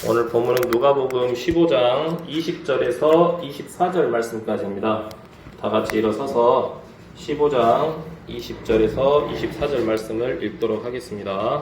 오늘 본문은 누가복음 15장 20절에서 24절 말씀까지입니다. 다 같이 일어서서 15장 20절에서 24절 말씀을 읽도록 하겠습니다.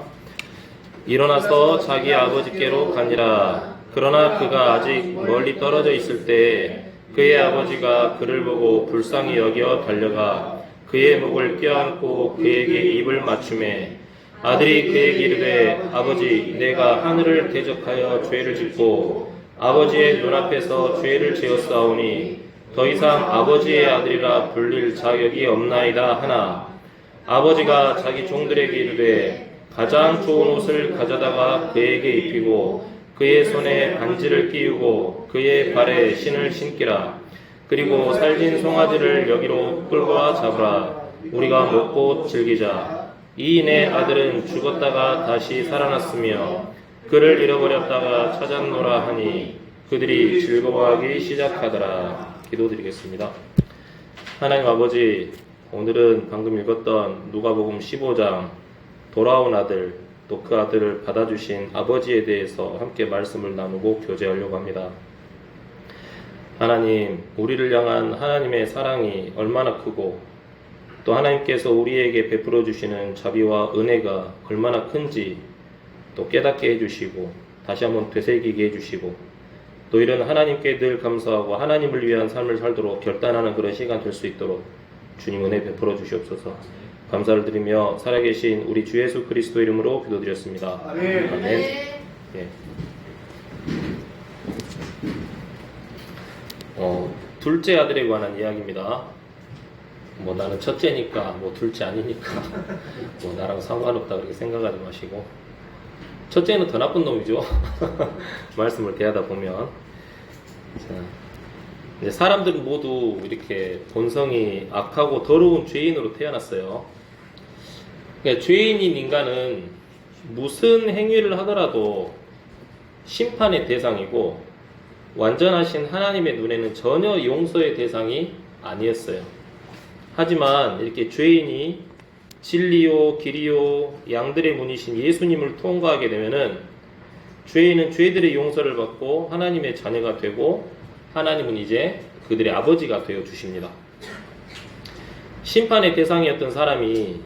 일어나서 자기 아버지께로 가니라. 그러나 그가 아직 멀리 떨어져 있을 때 그의 아버지가 그를 보고 불쌍히 여겨 달려가 그의 목을 껴안고 그에게 입을 맞추매 아들이 그에게 이르되 아버지 내가 하늘을 대적하여 죄를 짓고 아버지의 눈앞에서 죄를 지었사오니 더 이상 아버지의 아들이라 불릴 자격이 없나이다 하나 아버지가 자기 종들에게 이르되 가장 좋은 옷을 가져다가 그에게 입히고 그의 손에 반지를 끼우고 그의 발에 신을 신기라. 그리고 살진 송아지를 여기로 끌고 와 잡으라. 우리가 먹고 즐기자. 이 내 아들은 죽었다가 다시 살아났으며 그를 잃어버렸다가 찾았노라 하니 그들이 즐거워하기 시작하더라. 기도드리겠습니다. 하나님 아버지, 오늘은 방금 읽었던 누가복음 15장 돌아온 아들, 또 그 아들을 받아주신 아버지에 대해서 함께 말씀을 나누고 교제하려고 합니다. 하나님, 우리를 향한 하나님의 사랑이 얼마나 크고 또 하나님께서 우리에게 베풀어 주시는 자비와 은혜가 얼마나 큰지 또 깨닫게 해주시고 다시 한번 되새기게 해주시고 또 이런 하나님께 늘 감사하고 하나님을 위한 삶을 살도록 결단하는 그런 시간 될 수 있도록 주님 은혜 베풀어 주시옵소서. 감사를 드리며 살아계신 우리 주 예수 그리스도 이름으로 기도드렸습니다. 아멘. 아멘. 예. 둘째 아들에 관한 이야기입니다. 뭐 나는 첫째니까 뭐 둘째 아니니까 뭐 나랑 상관없다 그렇게 생각하지 마시고 첫째는 더 나쁜 놈이죠. 말씀을 대하다 보면 자, 이제 사람들은 모두 이렇게 본성이 악하고 더러운 죄인으로 태어났어요. 그러니까 죄인인 인간은 무슨 행위를 하더라도 심판의 대상이고 완전하신 하나님의 눈에는 전혀 용서의 대상이 아니었어요. 하지만 이렇게 죄인이 진리요 길이요 양들의 문이신 예수님을 통과하게 되면은 죄인은 죄들의 용서를 받고 하나님의 자녀가 되고 하나님은 이제 그들의 아버지가 되어 주십니다. 심판의 대상이었던 사람이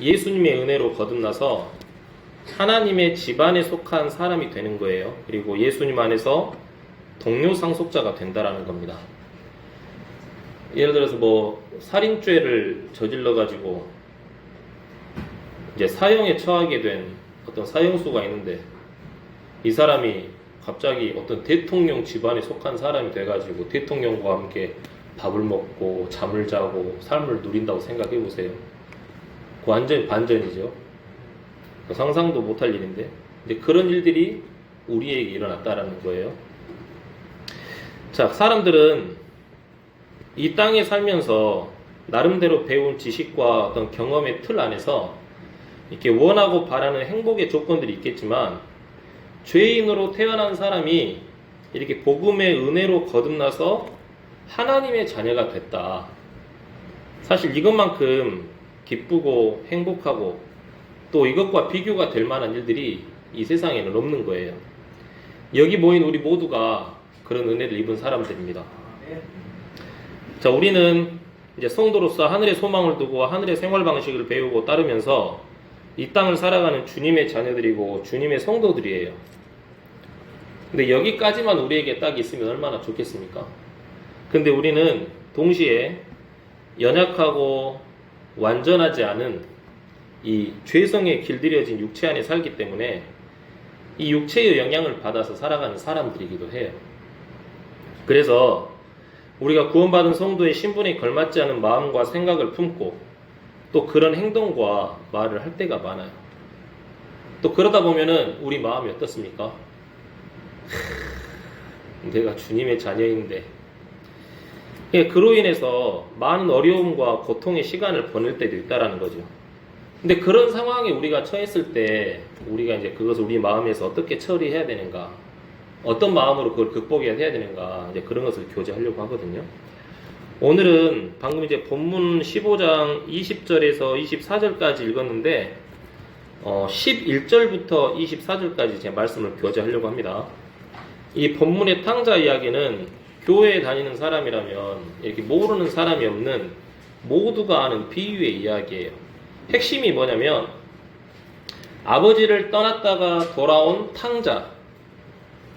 예수님의 은혜로 거듭나서 하나님의 집안에 속한 사람이 되는 거예요. 그리고 예수님 안에서 동료 상속자가 된다라는 겁니다. 예를 들어서 뭐 살인죄를 저질러 가지고 이제 사형에 처하게 된 어떤 사형수가 있는데 이 사람이 갑자기 어떤 대통령 집안에 속한 사람이 돼가지고 대통령과 함께 밥을 먹고 잠을 자고 삶을 누린다고 생각해 보세요. 완전 반전이죠. 상상도 못할 일인데 근데 그런 일들이 우리에게 일어났다라는 거예요. 자, 사람들은 이 땅에 살면서 나름대로 배운 지식과 어떤 경험의 틀 안에서 이렇게 원하고 바라는 행복의 조건들이 있겠지만 죄인으로 태어난 사람이 이렇게 복음의 은혜로 거듭나서 하나님의 자녀가 됐다. 사실 이것만큼 기쁘고 행복하고 또 이것과 비교가 될 만한 일들이 이 세상에는 없는 거예요. 여기 모인 우리 모두가 그런 은혜를 입은 사람들입니다. 자, 우리는 이제 성도로서 하늘의 소망을 두고 하늘의 생활 방식을 배우고 따르면서 이 땅을 살아가는 주님의 자녀들이고 주님의 성도들이에요. 근데 여기까지만 우리에게 딱 있으면 얼마나 좋겠습니까? 근데 우리는 동시에 연약하고 완전하지 않은 이 죄성에 길들여진 육체 안에 살기 때문에 이 육체의 영향을 받아서 살아가는 사람들이기도 해요. 그래서 우리가 구원받은 성도의 신분에 걸맞지 않은 마음과 생각을 품고 또 그런 행동과 말을 할 때가 많아요. 또 그러다 보면은 우리 마음이 어떻습니까? 내가 주님의 자녀인데 그로 인해서 많은 어려움과 고통의 시간을 보낼 때도 있다라는 거죠. 근데 그런 상황에 우리가 처했을 때 우리가 이제 그것을 우리 마음에서 어떻게 처리해야 되는가, 어떤 마음으로 그걸 극복해야 되는가, 이제 그런 것을 교제하려고 하거든요. 오늘은 방금 이제 본문 15장 20절에서 24절까지 읽었는데 11절부터 24절까지 제 말씀을 교제하려고 합니다. 이 본문의 탕자 이야기는 교회에 다니는 사람이라면 이렇게 모르는 사람이 없는 모두가 아는 비유의 이야기예요. 핵심이 뭐냐면 아버지를 떠났다가 돌아온 탕자,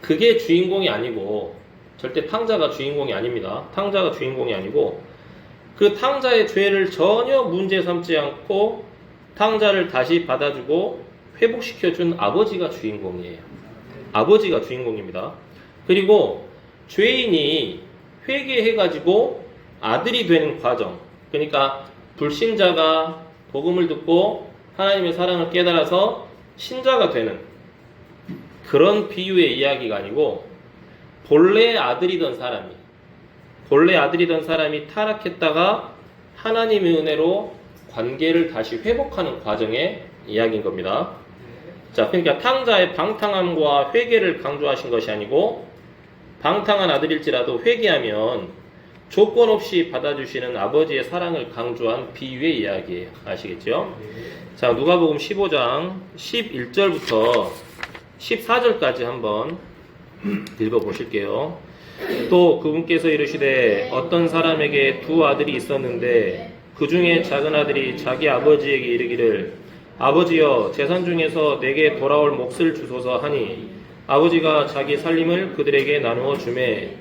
그게 주인공이 아니고, 절대 탕자가 주인공이 아닙니다. 탕자가 주인공이 아니고 그 탕자의 죄를 전혀 문제 삼지 않고 탕자를 다시 받아주고 회복시켜준 아버지가 주인공이에요. 아버지가 주인공입니다. 그리고 죄인이 회개해가지고 아들이 되는 과정, 그러니까 불신자가 복음을 듣고 하나님의 사랑을 깨달아서 신자가 되는 그런 비유의 이야기가 아니고, 본래 아들이던 사람이 타락했다가 하나님의 은혜로 관계를 다시 회복하는 과정의 이야기인 겁니다. 자, 그러니까 탕자의 방탕함과 회개를 강조하신 것이 아니고, 방탕한 아들일지라도 회개하면 조건 없이 받아주시는 아버지의 사랑을 강조한 비유의 이야기예요. 아시겠죠? 자, 누가복음 15장 11절부터 14절까지 한번 읽어보실게요. 또 그분께서 이르시되 어떤 사람에게 두 아들이 있었는데 그 중에 작은 아들이 자기 아버지에게 이르기를 아버지여 재산 중에서 내게 돌아올 몫을 주소서 하니 아버지가 자기 살림을 그들에게 나누어 주매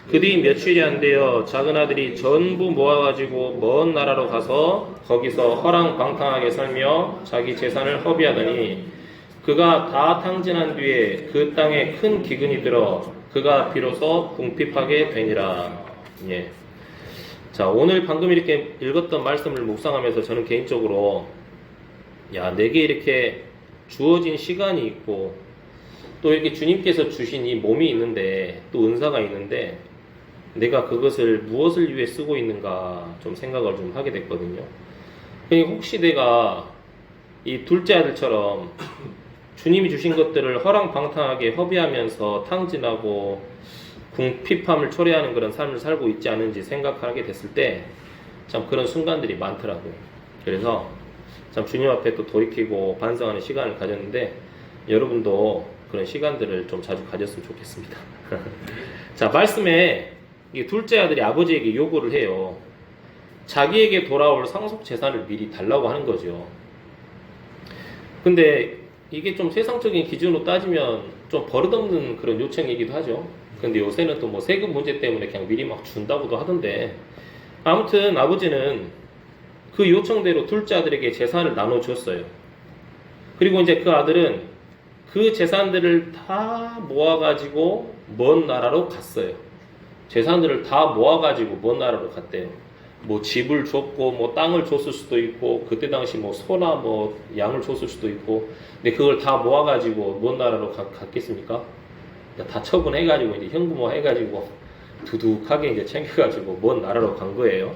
그 뒤 며칠이 안 되어 작은 아들이 전부 모아가지고 먼 나라로 가서 거기서 허랑방탕하게 살며 자기 재산을 허비하더니 그가 다 탕진한 뒤에 그 땅에 큰 기근이 들어 그가 비로소 궁핍하게 되니라. 예. 자, 오늘 방금 이렇게 읽었던 말씀을 묵상하면서 저는 개인적으로 내게 이렇게 주어진 시간이 있고 또 이렇게 주님께서 주신 이 몸이 있는데 또 은사가 있는데 내가 그것을 무엇을 위해 쓰고 있는가 좀 생각을 좀 하게 됐거든요. 그러니까 혹시 내가 이 둘째 아들처럼 주님이 주신 것들을 허랑방탕하게 허비하면서 탕진하고 궁핍함을 초래하는 그런 삶을 살고 있지 않은지 생각하게 됐을 때 참 그런 순간들이 많더라고요. 그래서 참 주님 앞에 또 돌이키고 반성하는 시간을 가졌는데 여러분도 그런 시간들을 좀 자주 가졌으면 좋겠습니다. 자, 말씀에 이 둘째 아들이 아버지에게 요구를 해요. 자기에게 돌아올 상속 재산을 미리 달라고 하는 거죠. 근데 이게 좀 세상적인 기준으로 따지면 좀 버릇없는 그런 요청이기도 하죠. 근데 요새는 또 뭐 세금 문제 때문에 그냥 미리 막 준다고도 하던데, 아무튼 아버지는 그 요청대로 둘째 아들에게 재산을 나눠줬어요. 그리고 이제 그 아들은 그 재산들을 다 모아가지고 먼 나라로 갔어요. 재산들을 다 모아가지고 먼 나라로 갔대요. 뭐 집을 줬고 뭐 땅을 줬을 수도 있고 그때 당시 뭐 소나 뭐 양을 줬을 수도 있고, 근데 그걸 다 모아가지고 먼 나라로 갔겠습니까? 다 처분해가지고 이제 현금화 해가지고 두둑하게 이제 챙겨가지고 먼 나라로 간 거예요.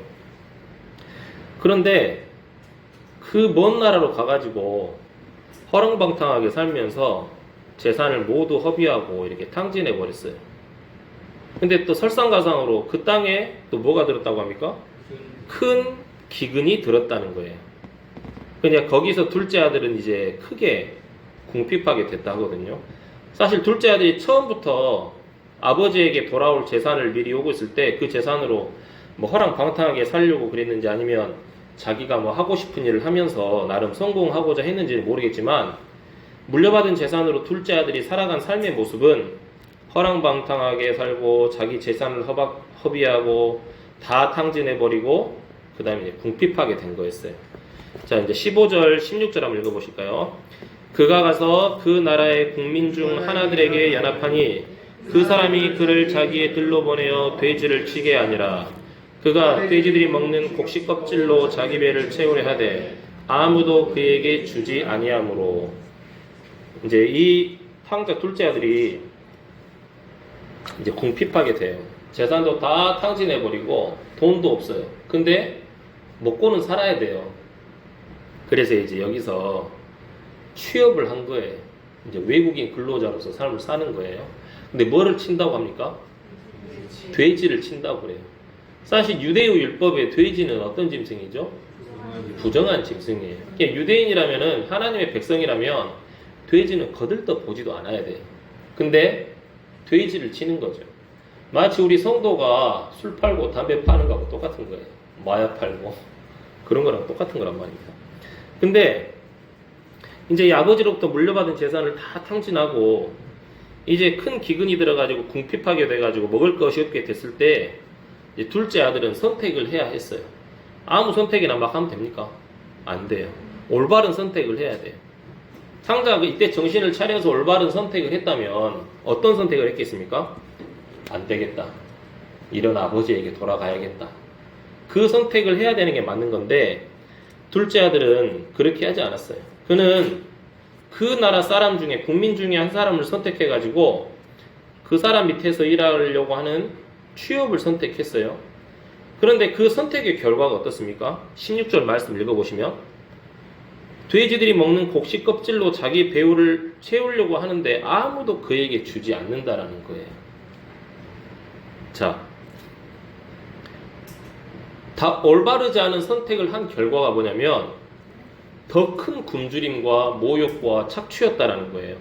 그런데 그 먼 나라로 가가지고 허랑방탕하게 살면서 재산을 모두 허비하고 이렇게 탕진해 버렸어요. 근데 또 설상가상으로 그 땅에 또 뭐가 들었다고 합니까? 큰 기근이 들었다는 거예요. 그냥 거기서 둘째 아들은 이제 크게 궁핍하게 됐다 하거든요. 사실 둘째 아들이 처음부터 아버지에게 돌아올 재산을 미리 요구했을 때 그 재산으로 뭐 허랑방탕하게 살려고 그랬는지 아니면 자기가 뭐 하고 싶은 일을 하면서 나름 성공하고자 했는지는 모르겠지만, 물려받은 재산으로 둘째 아들이 살아간 삶의 모습은 허랑방탕하게 살고 자기 재산을 허비하고 다 탕진해버리고 그 다음에 이제 궁핍하게 된 거였어요. 자, 이제 15절 16절 한번 읽어보실까요? 그가 가서 그 나라의 국민 중 하나들에게 연합하니 그 사람이 그를 자기의 들로 보내어 돼지를 치게 하니라. 그가 돼지들이 먹는 곡식 껍질로 자기 배를 채우려 하되 아무도 그에게 주지 아니하므로. 이제 이 탕자 둘째 아들이 이제 궁핍하게 돼요. 재산도 다 탕진해버리고 돈도 없어요. 근데 먹고는 살아야 돼요. 그래서 이제 여기서 취업을 한 거예요. 이제 외국인 근로자로서 삶을 사는 거예요. 근데 뭐를 친다고 합니까? 돼지를 친다고 그래요. 사실 유대교 율법에 돼지는 어떤 짐승이죠? 부정한 짐승이에요. 그러니까 유대인이라면은 하나님의 백성이라면 돼지는 거들떠 보지도 않아야 돼요. 근데 돼지를 치는 거죠. 마치 우리 성도가 술 팔고 담배 파는 거하고 똑같은 거예요. 마약 팔고 그런 거랑 똑같은 거란 말입니다. 근데 이제 이 아버지로부터 물려받은 재산을 다 탕진하고 이제 큰 기근이 들어가지고 궁핍하게 돼가지고 먹을 것이 없게 됐을 때 이제 둘째 아들은 선택을 해야 했어요. 아무 선택이나 막 하면 됩니까? 안 돼요. 올바른 선택을 해야 돼요. 상자가 이때 정신을 차려서 올바른 선택을 했다면 어떤 선택을 했겠습니까? 안 되겠다. 이런 아버지에게 돌아가야겠다. 그 선택을 해야 되는 게 맞는 건데 둘째 아들은 그렇게 하지 않았어요. 그는 그 나라 사람 중에 국민 중에 한 사람을 선택해가지고 그 사람 밑에서 일하려고 하는 취업을 선택했어요. 그런데 그 선택의 결과가 어떻습니까? 16절 말씀 읽어보시면 돼지들이 먹는 곡식 껍질로 자기 배우를 채우려고 하는데 아무도 그에게 주지 않는다라는 거예요. 자, 다 올바르지 않은 선택을 한 결과가 뭐냐면 더 큰 굶주림과 모욕과 착취였다라는 거예요.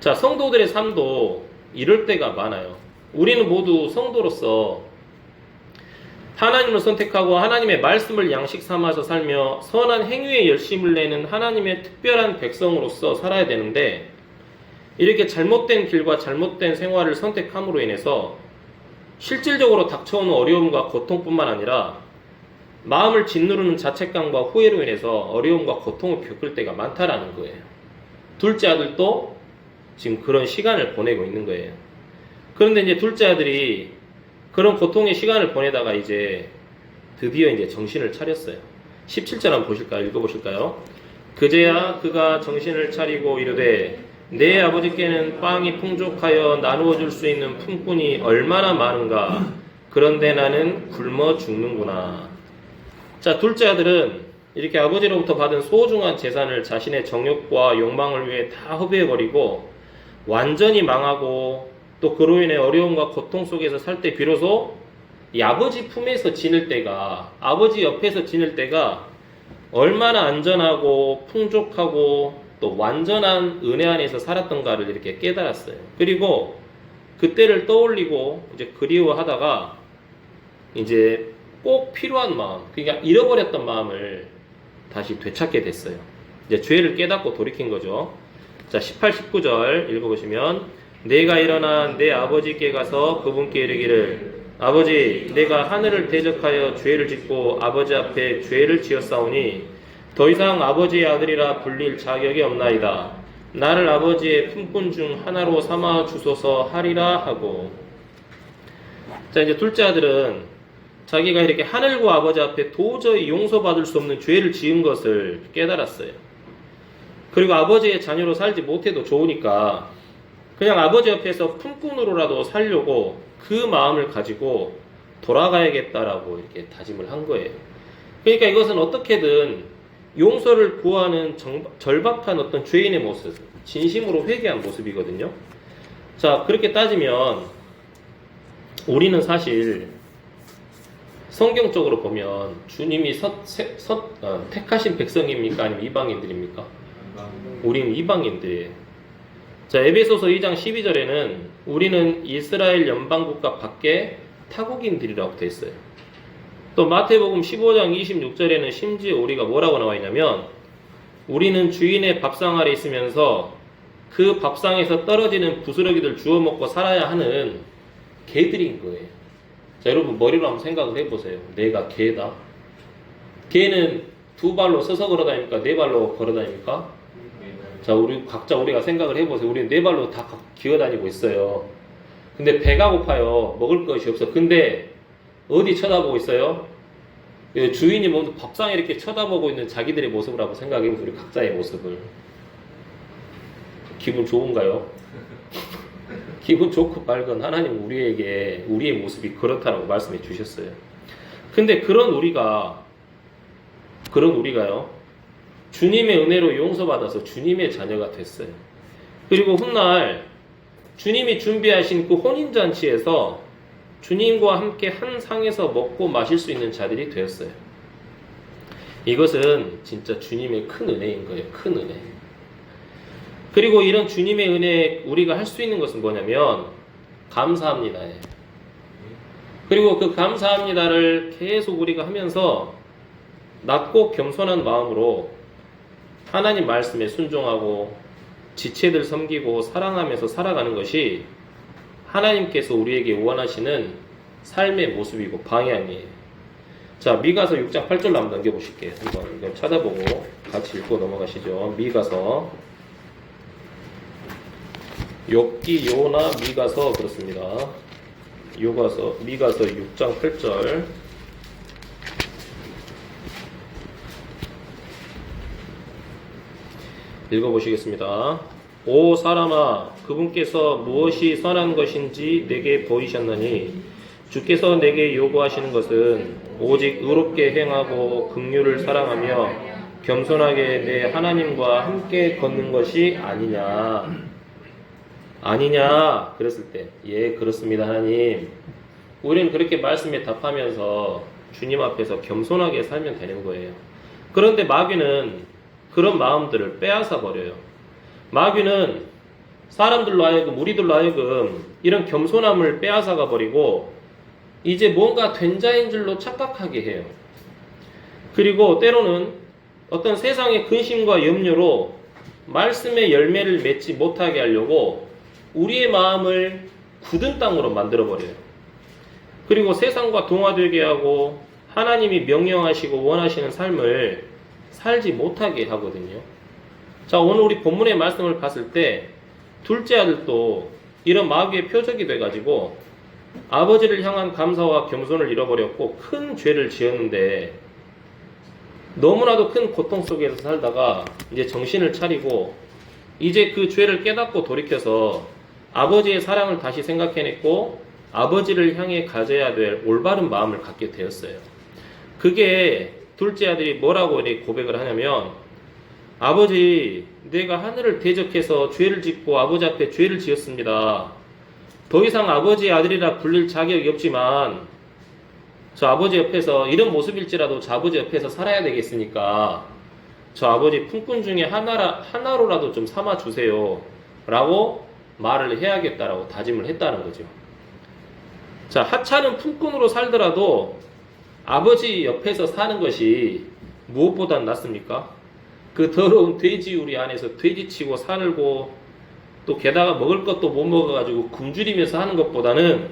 자, 성도들의 삶도 이럴 때가 많아요. 우리는 모두 성도로서 하나님을 선택하고 하나님의 말씀을 양식 삼아서 살며 선한 행위에 열심을 내는 하나님의 특별한 백성으로서 살아야 되는데 이렇게 잘못된 길과 잘못된 생활을 선택함으로 인해서 실질적으로 닥쳐오는 어려움과 고통뿐만 아니라 마음을 짓누르는 자책감과 후회로 인해서 어려움과 고통을 겪을 때가 많다라는 거예요. 둘째 아들도 지금 그런 시간을 보내고 있는 거예요. 그런데 이제 둘째 아들이 그런 고통의 시간을 보내다가 이제 드디어 이제 정신을 차렸어요. 17절 한번 보실까요? 읽어보실까요? 그제야 그가 정신을 차리고 이르되 내 아버지께는 빵이 풍족하여 나누어 줄 수 있는 품꾼이 얼마나 많은가. 그런데 나는 굶어 죽는구나. 자, 둘째 아들은 이렇게 아버지로부터 받은 소중한 재산을 자신의 정욕과 욕망을 위해 다 허비해버리고 완전히 망하고 또 그로 인해 어려움과 고통 속에서 살 때 비로소 이 아버지 품에서 지낼 때가, 아버지 옆에서 지낼 때가 얼마나 안전하고 풍족하고 또 완전한 은혜 안에서 살았던가를 이렇게 깨달았어요. 그리고 그때를 떠올리고 이제 그리워하다가 이제 꼭 필요한 마음, 그러니까 잃어버렸던 마음을 다시 되찾게 됐어요. 이제 죄를 깨닫고 돌이킨 거죠. 자, 18, 19절 읽어보시면 내가 일어나 내 아버지께 가서 그분께 이르기를 아버지 내가 하늘을 대적하여 죄를 짓고 아버지 앞에 죄를 지었사오니 더 이상 아버지의 아들이라 불릴 자격이 없나이다. 나를 아버지의 품꾼 중 하나로 삼아 주소서 하리라 하고. 자, 이제 둘째 아들은 자기가 이렇게 하늘과 아버지 앞에 도저히 용서받을 수 없는 죄를 지은 것을 깨달았어요. 그리고 아버지의 자녀로 살지 못해도 좋으니까 그냥 아버지 옆에서 품꾼으로라도 살려고 그 마음을 가지고 돌아가야겠다라고 이렇게 다짐을 한 거예요. 그러니까 이것은 어떻게든 용서를 구하는 절박한 어떤 죄인의 모습, 진심으로 회개한 모습이거든요. 자, 그렇게 따지면 우리는 사실 성경적으로 보면 주님이 택하신 백성입니까? 아니면 이방인들입니까? 우리는 이방인들이에요. 자, 에베소서 2장 12절에는 우리는 이스라엘 연방국가 밖에 타국인들이라고 되어 있어요. 또 마태복음 15장 26절에는 심지어 우리가 뭐라고 나와 있냐면 우리는 주인의 밥상 아래 있으면서 그 밥상에서 떨어지는 부스러기들 주워 먹고 살아야 하는 개들인 거예요. 자, 여러분 머리로 한번 생각을 해보세요. 내가 개다. 개는 두 발로 서서 걸어다닙니까? 네 발로 걸어다닙니까? 자, 우리가 생각을 해보세요. 우리는 네 발로 다 기어다니고 있어요. 근데 배가 고파요. 먹을 것이 없어. 근데 어디 쳐다보고 있어요? 주인이 모두 밥상에 이렇게 쳐다보고 있는 자기들의 모습을 한번 생각해보세요. 우리 각자의 모습을. 기분 좋은가요? 기분 좋고 밝은 하나님 우리에게 우리의 모습이 그렇다라고 말씀해 주셨어요. 근데 그런 우리가요, 주님의 은혜로 용서받아서 주님의 자녀가 됐어요. 그리고 훗날 주님이 준비하신 그 혼인잔치에서 주님과 함께 한 상에서 먹고 마실 수 있는 자들이 되었어요. 이것은 진짜 주님의 큰 은혜인 거예요. 큰 은혜. 그리고 이런 주님의 은혜 우리가 할 수 있는 것은 뭐냐면 감사합니다. 그리고 그 감사합니다를 계속 우리가 하면서 낮고 겸손한 마음으로 하나님 말씀에 순종하고 지체들 섬기고 사랑하면서 살아가는 것이 하나님께서 우리에게 원하시는 삶의 모습이고 방향이에요. 자, 미가서 6장 8절로 한번 넘겨보실게요. 한번 이거 찾아보고 같이 읽고 넘어가시죠. 미가서, 욥기, 요나, 미가서 그렇습니다. 미가서 6장 8절. 읽어보시겠습니다. 오 사람아, 그분께서 무엇이 선한 것인지 내게 보이셨나니 주께서 내게 요구하시는 것은 오직 의롭게 행하고 긍휼을 사랑하며 겸손하게 내 하나님과 함께 걷는 것이 아니냐 그랬을 때, 예 그렇습니다 하나님. 우리는 그렇게 말씀에 답하면서 주님 앞에서 겸손하게 살면 되는 거예요. 그런데 마귀는 그런 마음들을 빼앗아 버려요. 마귀는 사람들로 하여금, 우리들로 하여금 이런 겸손함을 빼앗아가 버리고 이제 뭔가 된 자인 줄로 착각하게 해요. 그리고 때로는 어떤 세상의 근심과 염려로 말씀의 열매를 맺지 못하게 하려고 우리의 마음을 굳은 땅으로 만들어 버려요. 그리고 세상과 동화되게 하고 하나님이 명령하시고 원하시는 삶을 살지 못하게 하거든요. 자, 오늘 우리 본문의 말씀을 봤을 때 둘째 아들도 이런 마귀의 표적이 돼가지고 아버지를 향한 감사와 겸손을 잃어버렸고 큰 죄를 지었는데 너무나도 큰 고통 속에서 살다가 이제 정신을 차리고 이제 그 죄를 깨닫고 돌이켜서 아버지의 사랑을 다시 생각해냈고 아버지를 향해 가져야 될 올바른 마음을 갖게 되었어요. 그게 둘째 아들이 뭐라고 이렇게 고백을 하냐면, 아버지, 내가 하늘을 대적해서 죄를 짓고 아버지 앞에 죄를 지었습니다. 더 이상 아버지의 아들이라 불릴 자격이 없지만 저 아버지 옆에서 이런 모습일지라도 저 아버지 옆에서 살아야 되겠으니까 저 아버지 품꾼 중에 하나로라도 좀 삼아주세요 라고 말을 해야겠다라고 다짐을 했다는 거죠. 자, 하찮은 품꾼으로 살더라도 아버지 옆에서 사는 것이 무엇보다 낫습니까? 그 더러운 돼지우리 안에서 돼지치고 살고 또 게다가 먹을 것도 못 먹어가지고 굶주리면서 하는 것보다는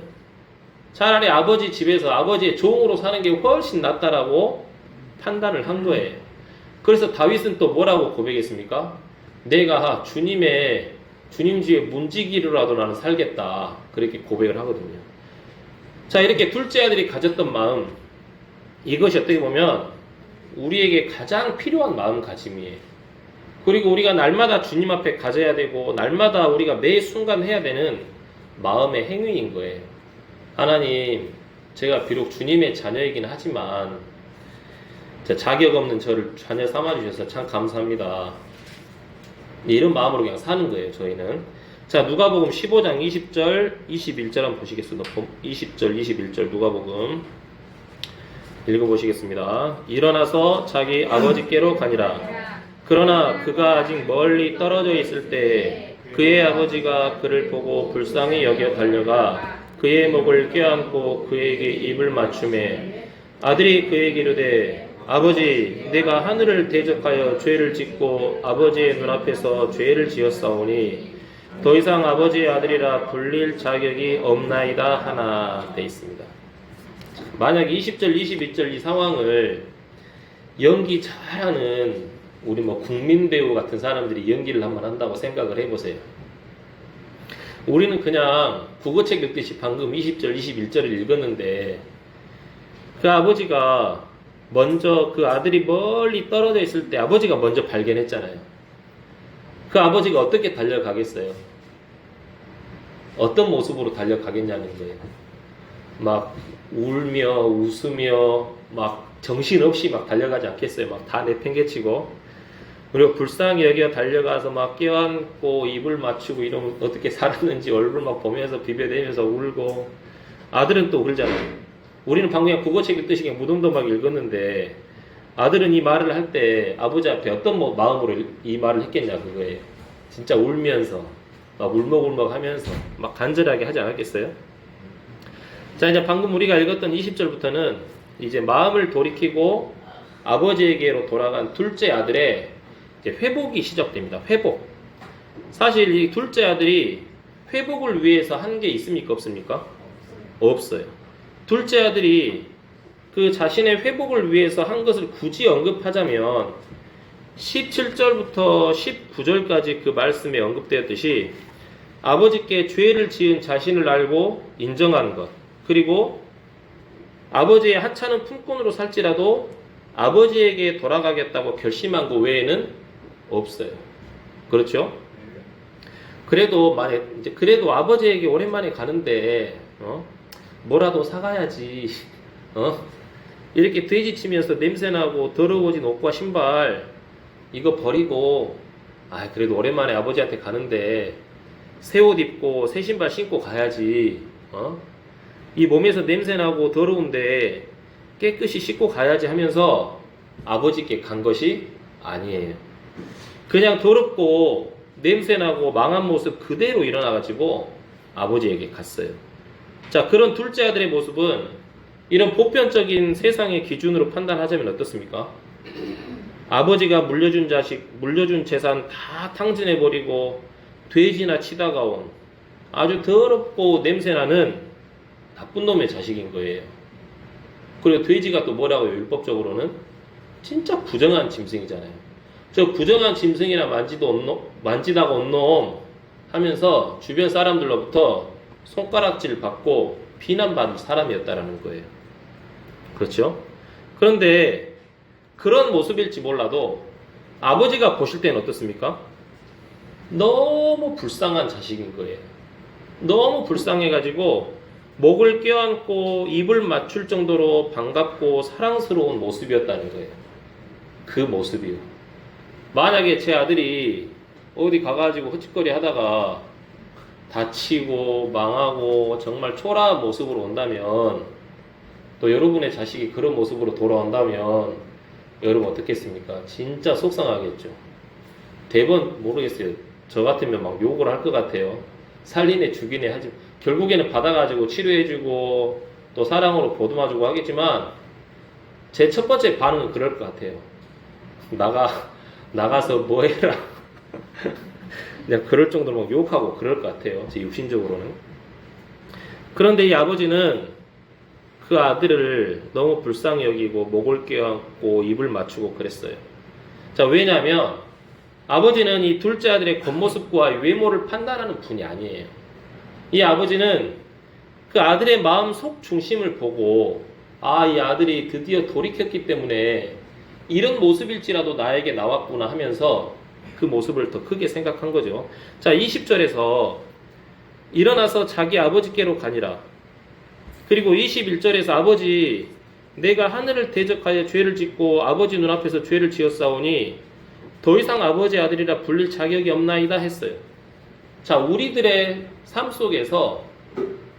차라리 아버지 집에서 아버지의 종으로 사는 게 훨씬 낫다라고 판단을 한 거예요. 그래서 다윗은 또 뭐라고 고백했습니까? 내가 주님 뒤에 문지기로라도 나는 살겠다. 그렇게 고백을 하거든요. 자, 이렇게 둘째 아들이 가졌던 마음, 이것이 어떻게 보면 우리에게 가장 필요한 마음가짐이에요. 그리고 우리가 날마다 주님 앞에 가져야 되고 날마다 우리가 매 순간 해야 되는 마음의 행위인 거예요. 하나님, 제가 비록 주님의 자녀이긴 하지만 자격 없는 저를 자녀 삼아주셔서 참 감사합니다. 이런 마음으로 그냥 사는 거예요, 저희는. 자, 누가복음 15장 20절, 21절 한번 보시겠습니다. 20절, 21절 누가복음 읽어보시겠습니다. 일어나서 자기 아버지께로 가니라. 그러나 그가 아직 멀리 떨어져 있을 때 그의 아버지가 그를 보고 불쌍히 여겨 달려가 그의 목을 껴안고 그에게 입을 맞추매 아들이 그에게 이르되 아버지, 내가 하늘을 대적하여 죄를 짓고 아버지의 눈앞에서 죄를 지었사오니 더 이상 아버지의 아들이라 불릴 자격이 없나이다 하나 돼 있습니다. 만약 20절, 22절 이 상황을 연기 잘하는 우리 국민배우 같은 사람들이 연기를 한번 한다고 생각을 해보세요. 우리는 그냥 국어책 읽듯이 방금 20절, 21절을 읽었는데 그 아버지가 먼저 그 아들이 멀리 떨어져 있을 때 아버지가 먼저 발견했잖아요. 그 아버지가 어떻게 달려가겠어요? 어떤 모습으로 달려가겠냐는 거예요. 막 울며 웃으며 막 정신없이 막 달려가지 않겠어요. 막 다 내팽개치고 그리고 불쌍히 여겨 달려가서 막 껴안고 입을 맞추고 이러면 어떻게 살았는지 얼굴 막 보면서 비벼대면서 울고 아들은 또 울잖아요. 우리는 방금 그냥 국어책 읽듯이 그냥 무덤덤하게 읽었는데 아들은 이 말을 할 때 아버지 앞에 어떤 마음으로 이 말을 했겠냐 그거예요. 진짜 울면서 막 울먹울먹 하면서 막 간절하게 하지 않았겠어요? 자, 이제 방금 우리가 읽었던 20절부터는 이제 마음을 돌이키고 아버지에게로 돌아간 둘째 아들의 이제 회복이 시작됩니다. 회복. 사실 이 둘째 아들이 회복을 위해서 한 게 있습니까? 없습니까? 없어요. 둘째 아들이 그 자신의 회복을 위해서 한 것을 굳이 언급하자면 17절부터 19절까지 그 말씀에 언급되었듯이 아버지께 죄를 지은 자신을 알고 인정하는 것, 그리고 아버지의 하찮은 품꾼으로 살지라도 아버지에게 돌아가겠다고 결심한 것 외에는 없어요. 그렇죠? 그래도 아버지에게 오랜만에 가는데 뭐라도 사가야지. 이렇게 돼지치면서 냄새나고 더러워진 옷과 신발 이거 버리고 그래도 오랜만에 아버지한테 가는데 새 옷 입고 새 신발 신고 가야지. 이 몸에서 냄새나고 더러운데 깨끗이 씻고 가야지 하면서 아버지께 간 것이 아니에요. 그냥 더럽고 냄새나고 망한 모습 그대로 일어나가지고 아버지에게 갔어요. 자, 그런 둘째 아들의 모습은 이런 보편적인 세상의 기준으로 판단하자면 어떻습니까? 아버지가 물려준 재산 다 탕진해버리고 돼지나 치다가 온 아주 더럽고 냄새나는 나쁜 놈의 자식인 거예요. 그리고 돼지가 또 뭐라고요? 율법적으로는 진짜 부정한 짐승이잖아요. 저 부정한 짐승이나 만지다가 온 놈 하면서 주변 사람들로부터 손가락질 받고 비난받는 사람이었다라는 거예요. 그렇죠? 그런데 그런 모습일지 몰라도 아버지가 보실 때는 어떻습니까? 너무 불쌍한 자식인 거예요. 너무 불쌍해가지고 목을 껴안고 입을 맞출 정도로 반갑고 사랑스러운 모습이었다는 거예요. 그 모습이요. 만약에 제 아들이 어디 가가지고 헛짓거리 하다가 다치고 망하고 정말 초라한 모습으로 온다면, 또 여러분의 자식이 그런 모습으로 돌아온다면 여러분 어떻겠습니까? 진짜 속상하겠죠. 대번 모르겠어요. 저 같으면 막 욕을 할 것 같아요. 살리네 죽이네 하지. 결국에는 받아가지고 치료해주고 또 사랑으로 보듬어주고 하겠지만 제 첫 번째 반응은 그럴 것 같아요. 나가서 뭐 해라. 그냥 그럴 정도로 막 욕하고 그럴 것 같아요. 제 육신적으로는. 그런데 이 아버지는 그 아들을 너무 불쌍히 여기고 목을 껴안고 입을 맞추고 그랬어요. 자, 왜냐하면 아버지는 이 둘째 아들의 겉모습과 외모를 판단하는 분이 아니에요. 이 아버지는 그 아들의 마음 속 중심을 보고 이 아들이 드디어 돌이켰기 때문에 이런 모습일지라도 나에게 나왔구나 하면서 그 모습을 더 크게 생각한 거죠. 자, 20절에서 일어나서 자기 아버지께로 가니라. 그리고 21절에서 아버지, 내가 하늘을 대적하여 죄를 짓고 아버지 눈앞에서 죄를 지었사오니 더 이상 아버지 아들이라 불릴 자격이 없나이다 했어요. 자, 우리들의 삶 속에서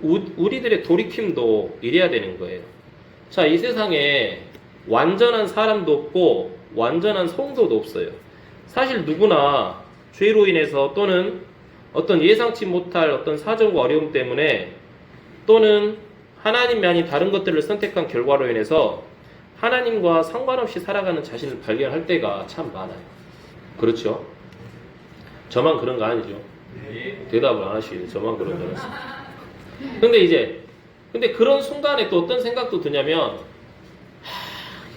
우리들의 돌이킴도 이래야 되는 거예요. 자, 이 세상에 완전한 사람도 없고 완전한 성도도 없어요. 사실 누구나 죄로 인해서 또는 어떤 예상치 못할 어떤 사정과 어려움 때문에 또는 하나님이 아닌 다른 것들을 선택한 결과로 인해서 하나님과 상관없이 살아가는 자신을 발견할 때가 참 많아요. 그렇죠? 저만 그런 거 아니죠? 대답을 안 하시죠. 저만 그런 거 아니죠. 근데 그런 순간에 또 어떤 생각도 드냐면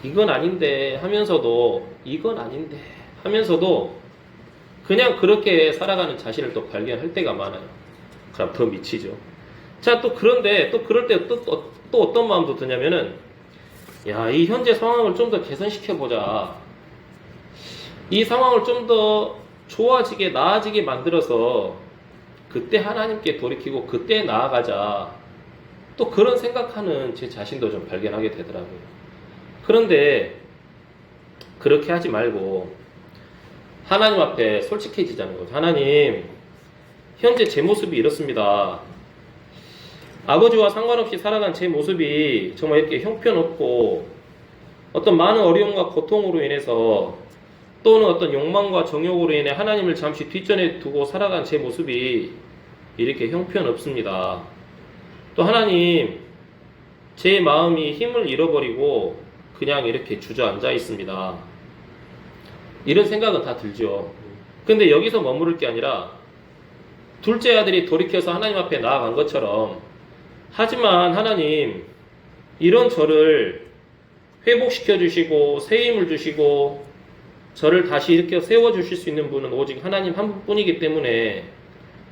이건 아닌데 하면서도 이건 아닌데 하면서도 그냥 그렇게 살아가는 자신을 또 발견할 때가 많아요. 그럼 더 미치죠. 자, 또 그런데 또 그럴 때 또 어떤 마음도 드냐면은 이 현재 상황을 좀 더 개선시켜보자. 이 상황을 좀 더 좋아지게 나아지게 만들어서 그때 하나님께 돌이키고 그때 나아가자. 또 그런 생각하는 제 자신도 좀 발견하게 되더라고요. 그런데 그렇게 하지 말고 하나님 앞에 솔직해지자는 거죠. 하나님, 현재 제 모습이 이렇습니다. 아버지와 상관없이 살아간 제 모습이 정말 이렇게 형편없고 어떤 많은 어려움과 고통으로 인해서 또는 어떤 욕망과 정욕으로 인해 하나님을 잠시 뒷전에 두고 살아간 제 모습이 이렇게 형편없습니다. 또 하나님, 제 마음이 힘을 잃어버리고 그냥 이렇게 주저앉아 있습니다. 이런 생각은 다 들죠. 근데 여기서 머무를 게 아니라 둘째 아들이 돌이켜서 하나님 앞에 나아간 것처럼, 하지만 하나님, 이런 저를 회복시켜 주시고 새 힘을 주시고 저를 다시 이렇게 세워주실 수 있는 분은 오직 하나님 한 분뿐이기 때문에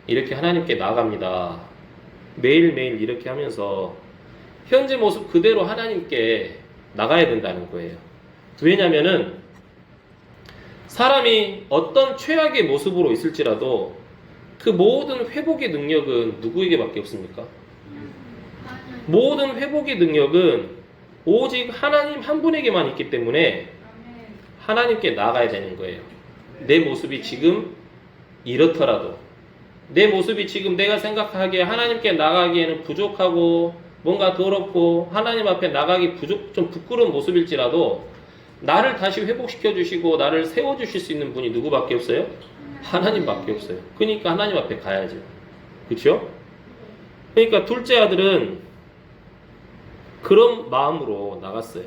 이렇게 하나님께 나아갑니다. 매일매일 이렇게 하면서 현재 모습 그대로 하나님께 나가야 된다는 거예요. 왜냐면은 사람이 어떤 최악의 모습으로 있을지라도 그 모든 회복의 능력은 누구에게밖에 없습니까? 모든 회복의 능력은 오직 하나님 한 분에게만 있기 때문에 하나님께 나가야 되는 거예요. 내 모습이 지금 이렇더라도, 내 모습이 지금 내가 생각하기에 하나님께 나가기에는 부족하고 뭔가 더럽고 하나님 앞에 나가기 좀 부끄러운 모습일지라도 나를 다시 회복시켜 주시고 나를 세워 주실 수 있는 분이 누구밖에 없어요? 하나님밖에 없어요. 그러니까 하나님 앞에 가야죠. 그렇죠? 그러니까 둘째 아들은 그런 마음으로 나갔어요.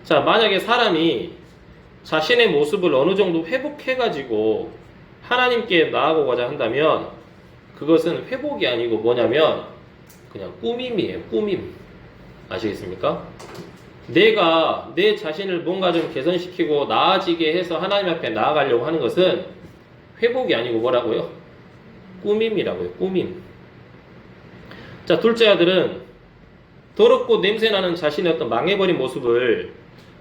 자, 만약에 사람이 자신의 모습을 어느 정도 회복해가지고 하나님께 나아가고자 한다면 그것은 회복이 아니고 뭐냐면 그냥 꾸밈이에요. 꾸밈. 아시겠습니까? 내가 내 자신을 뭔가 좀 개선시키고 나아지게 해서 하나님 앞에 나아가려고 하는 것은 회복이 아니고 뭐라고요? 꾸밈이라고요. 꾸밈. 자, 둘째 아들은 더럽고 냄새나는 자신의 어떤 망해버린 모습을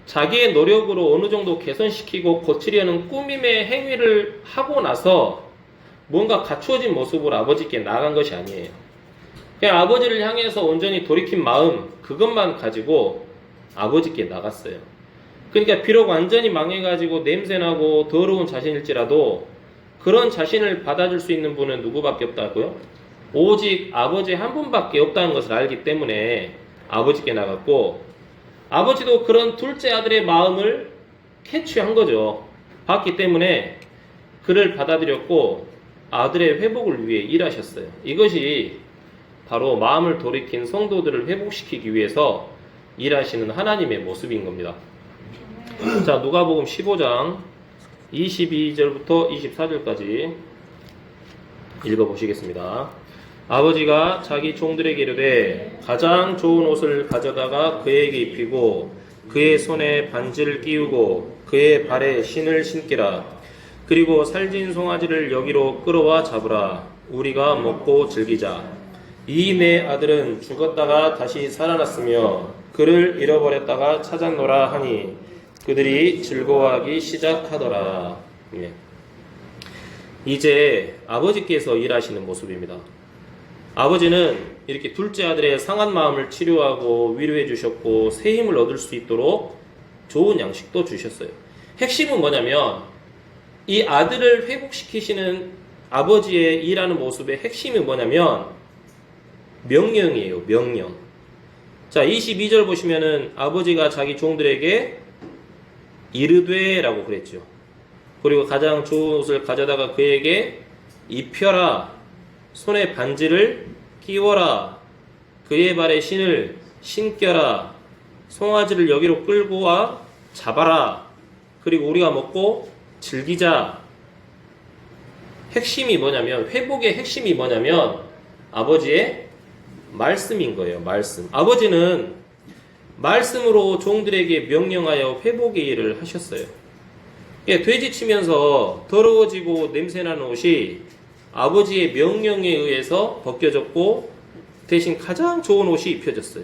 자기의 노력으로 어느 정도 개선시키고 고치려는 꾸밈의 행위를 하고 나서 뭔가 갖추어진 모습으로 아버지께 나아간 것이 아니에요. 그냥 아버지를 향해서 온전히 돌이킨 마음, 그것만 가지고 아버지께 나갔어요. 그러니까 비록 완전히 망해가지고 냄새나고 더러운 자신일지라도 그런 자신을 받아줄 수 있는 분은 누구밖에 없다고요? 오직 아버지 한 분밖에 없다는 것을 알기 때문에 아버지께 나갔고, 아버지도 그런 둘째 아들의 마음을 캐치한 거죠. 봤기 때문에 그를 받아들였고 아들의 회복을 위해 일하셨어요. 이것이 바로 마음을 돌이킨 성도들을 회복시키기 위해서 일하시는 하나님의 모습인 겁니다. 자, 누가복음 15장 22절부터 24절까지 읽어보시겠습니다. 아버지가 자기 종들에게 이르되 가장 좋은 옷을 가져다가 그에게 입히고 그의 손에 반지를 끼우고 그의 발에 신을 신기라. 그리고 살진 송아지를 여기로 끌어와 잡으라. 우리가 먹고 즐기자. 이 내 아들은 죽었다가 다시 살아났으며 그를 잃어버렸다가 찾았노라 하니 그들이 즐거워하기 시작하더라. 예. 이제 아버지께서 일하시는 모습입니다. 아버지는 이렇게 둘째 아들의 상한 마음을 치료하고 위로해 주셨고 새 힘을 얻을 수 있도록 좋은 양식도 주셨어요. 핵심은 뭐냐면 이 아들을 회복시키시는 아버지의 일하는 모습의 핵심이 뭐냐면 명령이에요. 명령. 자, 22절 보시면은 아버지가 자기 종들에게 이르되 라고 그랬죠. 그리고 가장 좋은 옷을 가져다가 그에게 입혀라. 손에 반지를 끼워라. 그의 발에 신을 신겨라. 송아지를 여기로 끌고 와 잡아라. 그리고 우리가 먹고 즐기자. 핵심이 뭐냐면, 회복의 핵심이 뭐냐면 아버지의 말씀인 거예요. 말씀. 아버지는 말씀으로 종들에게 명령하여 회복의 일을 하셨어요. 예, 돼지치면서 더러워지고 냄새나는 옷이 아버지의 명령에 의해서 벗겨졌고 대신 가장 좋은 옷이 입혀졌어요.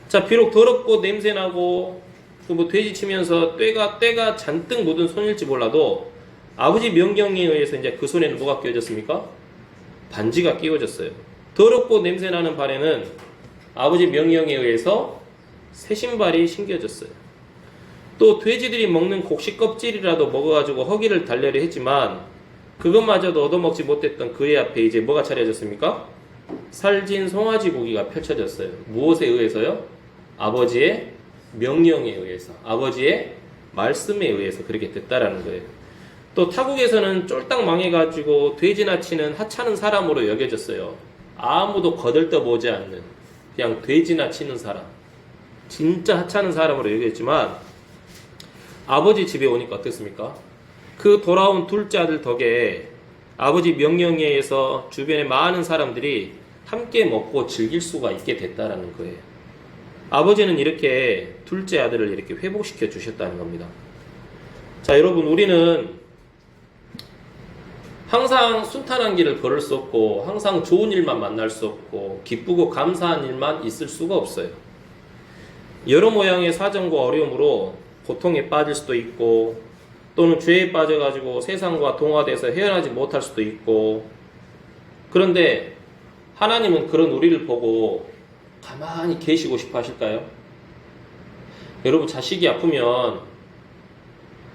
자, 비록 더럽고 냄새나고 뭐 돼지치면서 때가 잔뜩 묻은 손일지 몰라도 아버지 명령에 의해서 이제 그 손에는 뭐가 끼워졌습니까? 반지가 끼워졌어요. 더럽고 냄새나는 발에는 아버지 명령에 의해서 새 신발이 신겨졌어요. 또 돼지들이 먹는 곡식 껍질이라도 먹어가지고 허기를 달래려 했지만 그것마저도 얻어먹지 못했던 그의 앞에 이제 뭐가 차려졌습니까? 살진 송아지 고기가 펼쳐졌어요. 무엇에 의해서요? 아버지의 명령에 의해서, 아버지의 말씀에 의해서 그렇게 됐다라는 거예요. 또 타국에서는 쫄딱 망해가지고 돼지나 치는 하찮은 사람으로 여겨졌어요. 아무도 거들떠보지 않는 그냥 돼지나 치는 사람, 진짜 하찮은 사람으로 여겨졌지만 아버지 집에 오니까 어떻습니까? 그 돌아온 둘째 아들 덕에 아버지 명령에 의해서 주변의 많은 사람들이 함께 먹고 즐길 수가 있게 됐다라는 거예요. 아버지는 이렇게 둘째 아들을 이렇게 회복시켜 주셨다는 겁니다. 자, 여러분, 우리는 항상 순탄한 길을 걸을 수 없고 항상 좋은 일만 만날 수 없고 기쁘고 감사한 일만 있을 수가 없어요. 여러 모양의 사정과 어려움으로 고통에 빠질 수도 있고 또는 죄에 빠져가지고 세상과 동화돼서 헤어나지 못할 수도 있고, 그런데 하나님은 그런 우리를 보고 가만히 계시고 싶어 하실까요? 여러분, 자식이 아프면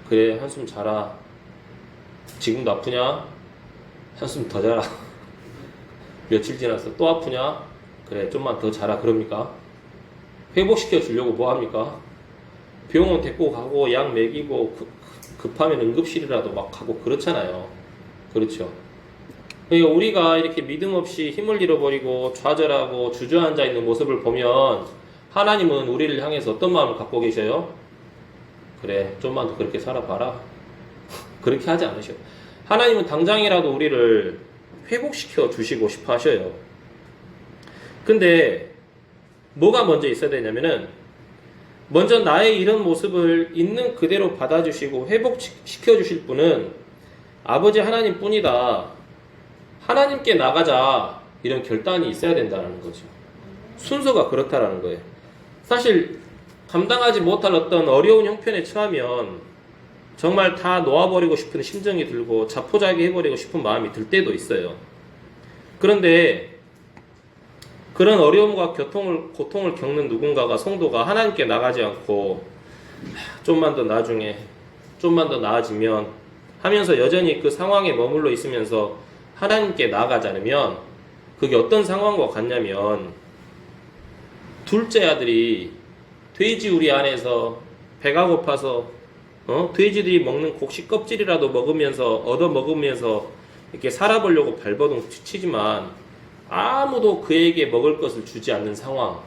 그래, 한숨 자라. 지금도 아프냐? 한숨 더 자라. 며칠 지났어. 또 아프냐? 그래, 좀만 더 자라. 그럽니까? 회복시켜 주려고 뭐 합니까? 병원 데리고 가고 약 먹이고 급하면 응급실이라도 막 가고 그렇잖아요. 그렇죠? 그러니까 우리가 이렇게 믿음 없이 힘을 잃어버리고 좌절하고 주저앉아 있는 모습을 보면 하나님은 우리를 향해서 어떤 마음을 갖고 계셔요? 그래, 좀만 더 그렇게 살아봐라. 그렇게 하지 않으셔요. 하나님은 당장이라도 우리를 회복시켜 주시고 싶어 하셔요. 근데 뭐가 먼저 있어야 되냐면은, 먼저 나의 이런 모습을 있는 그대로 받아주시고 회복시켜 주실 분은 아버지 하나님 뿐이다. 하나님께 나가자. 이런 결단이 있어야 된다는 거죠. 순서가 그렇다라는 거예요. 사실 감당하지 못할 어떤 어려운 형편에 처하면 정말 다 놓아버리고 싶은 심정이 들고 자포자기 해버리고 싶은 마음이 들 때도 있어요. 그런데 그런 어려움과 고통을 겪는 누군가가, 성도가 하나님께 나가지 않고 좀만 더 나중에, 좀만 더 나아지면 하면서 여전히 그 상황에 머물러 있으면서 하나님께 나아가지 않으면 그게 어떤 상황과 같냐면, 둘째 아들이 돼지 우리 안에서 배가 고파서 돼지들이 먹는 곡식 껍질이라도 얻어 먹으면서 이렇게 살아보려고 발버둥 치지만 아무도 그에게 먹을 것을 주지 않는 상황,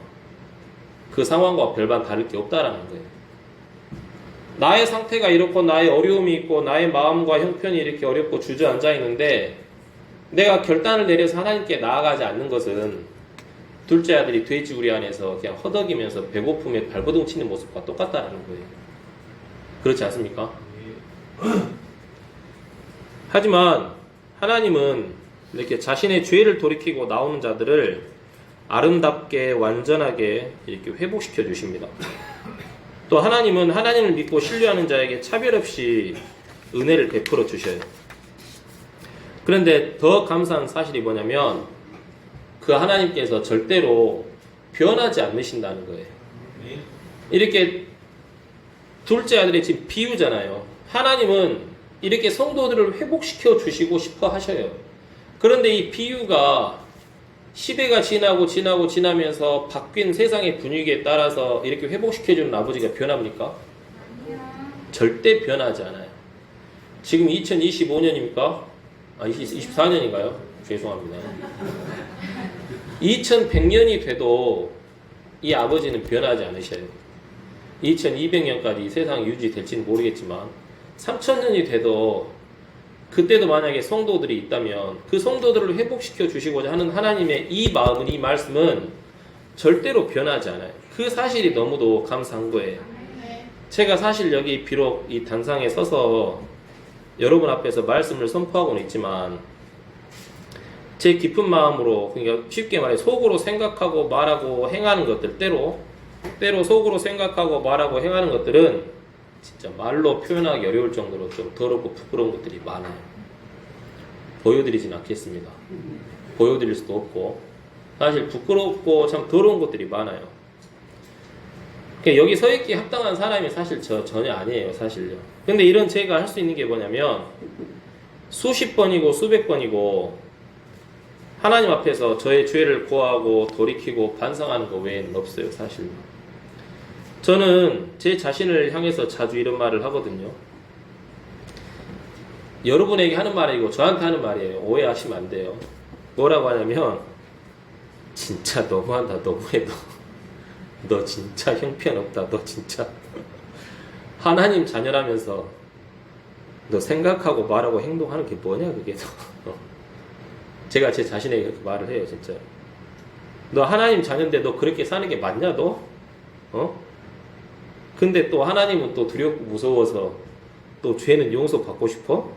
그 상황과 별반 다를 게 없다라는 거예요. 나의 상태가 이렇고 나의 어려움이 있고 나의 마음과 형편이 이렇게 어렵고 주저앉아 있는데 내가 결단을 내려서 하나님께 나아가지 않는 것은 둘째 아들이 돼지 우리 안에서 그냥 허덕이면서 배고픔에 발버둥 치는 모습과 똑같다라는 거예요. 그렇지 않습니까? 하지만 하나님은 이렇게 자신의 죄를 돌이키고 나오는 자들을 아름답게 완전하게 이렇게 회복시켜 주십니다. 또 하나님은 하나님을 믿고 신뢰하는 자에게 차별 없이 은혜를 베풀어 주셔요. 그런데 더 감사한 사실이 뭐냐면 그 하나님께서 절대로 변하지 않으신다는 거예요. 이렇게 둘째 아들이 지금 비유잖아요. 하나님은 이렇게 성도들을 회복시켜 주시고 싶어 하셔요. 그런데 이 비유가 시대가 지나면서 바뀐 세상의 분위기에 따라서 이렇게 회복시켜주는 아버지가 변합니까? 절대 변하지 않아요. 지금 2025년입니까? 24년인가요? 죄송합니다. 2100년이 돼도 이 아버지는 변하지 않으셔요. 2200년까지 이 세상이 유지될지는 모르겠지만 3000년이 돼도 그때도 만약에 성도들이 있다면 그 성도들을 회복시켜 주시고자 하는 하나님의 이 마음은, 이 말씀은 절대로 변하지 않아요. 그 사실이 너무도 감사한 거예요. 제가 사실 여기 비록 이 단상에 서서 여러분 앞에서 말씀을 선포하고는 있지만 제 깊은 마음으로, 그러니까 쉽게 말해 속으로 생각하고 말하고 행하는 것들, 때로 속으로 생각하고 말하고 행하는 것들은 진짜 말로 표현하기 어려울 정도로 좀 더럽고 부끄러운 것들이 많아요. 보여드리진 않겠습니다. 보여드릴 수도 없고 사실 부끄럽고 참 더러운 것들이 많아요. 그러니까 여기 서 있기에 합당한 사람이 사실 전혀 아니에요, 사실요. 근데 이런 제가 할 수 있는 게 뭐냐면 수십 번이고 수백 번이고 하나님 앞에서 저의 죄를 고하고 돌이키고 반성하는 것 외에는 없어요, 사실. 저는 제 자신을 향해서 자주 이런 말을 하거든요. 여러분에게 하는 말이고 저한테 하는 말이에요. 오해하시면 안 돼요. 뭐라고 하냐면 진짜 너무한다. 너무해. 너 진짜 형편없다. 너 진짜 하나님 자녀라면서 너 생각하고 말하고 행동하는 게 뭐냐 그게. 제가 제 자신에게 그렇게 말을 해요. 진짜 너 하나님 자녀인데 너 그렇게 사는 게 맞냐 너? 근데 또 하나님은 또 두렵고 무서워서 또 죄는 용서받고 싶어?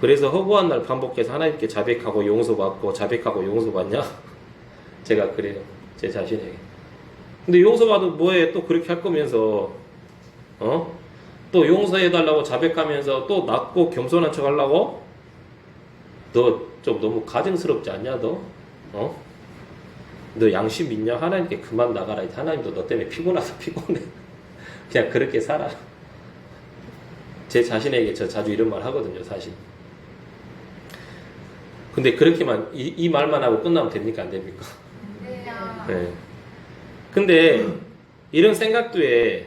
그래서 허구한 날 반복해서 하나님께 자백하고 용서받고 자백하고 용서받냐? 제가 그래요. 제 자신에게. 근데 용서받으면 뭐해? 또 그렇게 할 거면서 또 용서해달라고 자백하면서 또 낮고 겸손한 척 하려고? 너 좀 너무 가증스럽지 않냐 너? 너 양심 있냐? 하나님께 그만 나가라. 하나님도 너 때문에 피곤하다 피곤해. 그냥 그렇게 살아. 제 자신에게 저 자주 이런 말 하거든요, 사실. 근데 그렇게만 이 말만 하고 끝나면 됩니까? 안 됩니까? 네. 근데 이런 생각도에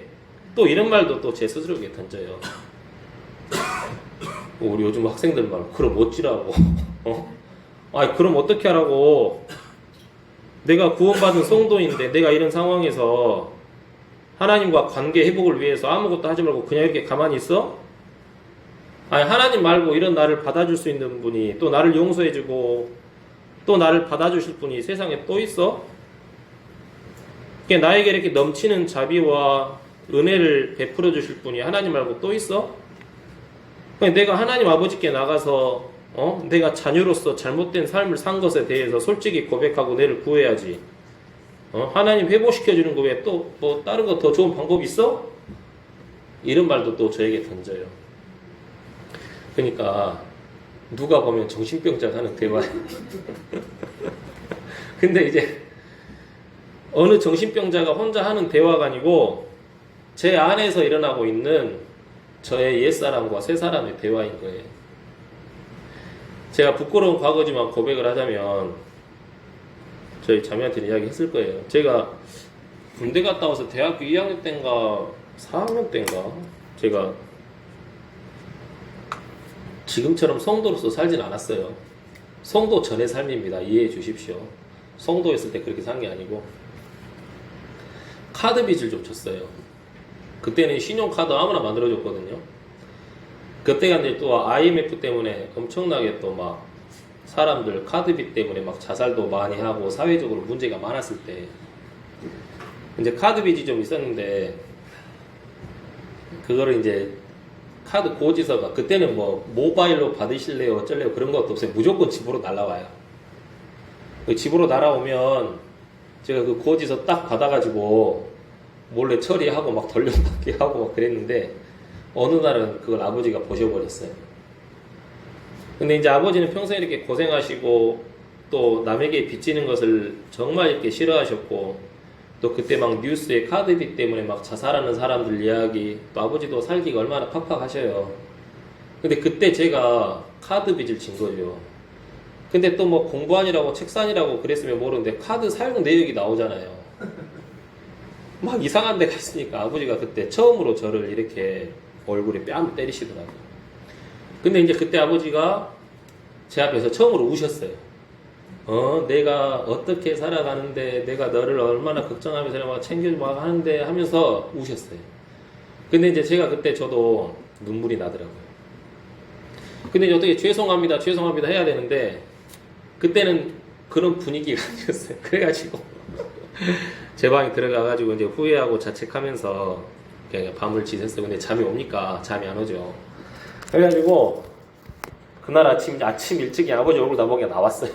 또 이런 말도 또 제 스스로에게 던져요. 우리 요즘 학생들 말, 그럼 어찌라고? 아니 그럼 어떻게 하라고? 내가 구원받은 성도인데 내가 이런 상황에서 하나님과 관계 회복을 위해서 아무것도 하지 말고 그냥 이렇게 가만히 있어? 아니 하나님 말고 이런 나를 받아줄 수 있는 분이, 또 나를 용서해주고 또 나를 받아주실 분이 세상에 또 있어? 나에게 이렇게 넘치는 자비와 은혜를 베풀어 주실 분이 하나님 말고 또 있어? 내가 하나님 아버지께 나가서 내가 자녀로서 잘못된 삶을 산 것에 대해서 솔직히 고백하고 내를 구해야지. 하나님 회복시켜주는 거 외에 또 뭐 다른 거 더 좋은 방법 있어? 이런 말도 또 저에게 던져요. 그러니까 누가 보면 정신병자가 하는 대화. 근데 이제 어느 정신병자가 혼자 하는 대화가 아니고 제 안에서 일어나고 있는 저의 옛사람과 새사람의 대화인 거예요. 제가 부끄러운 과거지만 고백을 하자면 저희 자매한테는 이야기 했을 거예요. 제가 군대 갔다 와서 대학교 2학년 때인가 4학년 때인가 제가 지금처럼 성도로서 살진 않았어요. 성도 전의 삶입니다. 이해해 주십시오. 성도였을 때 그렇게 산 게 아니고 카드 빚을 좀 졌어요. 그때는 신용카드 아무나 만들어줬거든요. 그때가 이제 또 IMF 때문에 엄청나게 또 막 사람들 카드빚 때문에 막 자살도 많이 하고 사회적으로 문제가 많았을 때 이제 카드빚이 좀 있었는데 그거를 이제 카드 고지서가 그때는 뭐 모바일로 받으실래요 어쩔래요 그런 것도 없어요. 무조건 집으로 날라와요. 집으로 날아오면 제가 그 고지서 딱 받아가지고 몰래 처리하고 막 돌려받기 하고 막 그랬는데 어느 날은 그걸 아버지가 보셔버렸어요. 근데 이제 아버지는 평생 이렇게 고생하시고 또 남에게 빚지는 것을 정말 이렇게 싫어하셨고 또 그때 막 뉴스에 카드빚 때문에 막 자살하는 사람들 이야기, 또 아버지도 살기가 얼마나 팍팍하셔요. 근데 그때 제가 카드빚을 진 거죠. 근데 또 뭐 공부하느라고 책 사느라고 그랬으면 모르는데 카드 사용 내역이 나오잖아요. 막 이상한 데가 있으니까 아버지가 그때 처음으로 저를 이렇게 얼굴에 뺨 때리시더라고요. 근데 이제 그때 아버지가 제 앞에서 처음으로 우셨어요. 내가 어떻게 살아가는데 내가 너를 얼마나 걱정하면서 막 챙겨주고 막 하는데 하면서 우셨어요. 근데 이제 제가 그때 저도 눈물이 나더라고요. 근데 이제 어떻게 죄송합니다, 죄송합니다 해야 되는데 그때는 그런 분위기가 아니었어요. 그래가지고 제 방에 들어가가지고 이제 후회하고 자책하면서 그냥 밤을 지샜어요. 근데 잠이 옵니까? 잠이 안 오죠. 그래가지고 그날 아침 일찍이 아버지 얼굴 나보기가 나왔어요.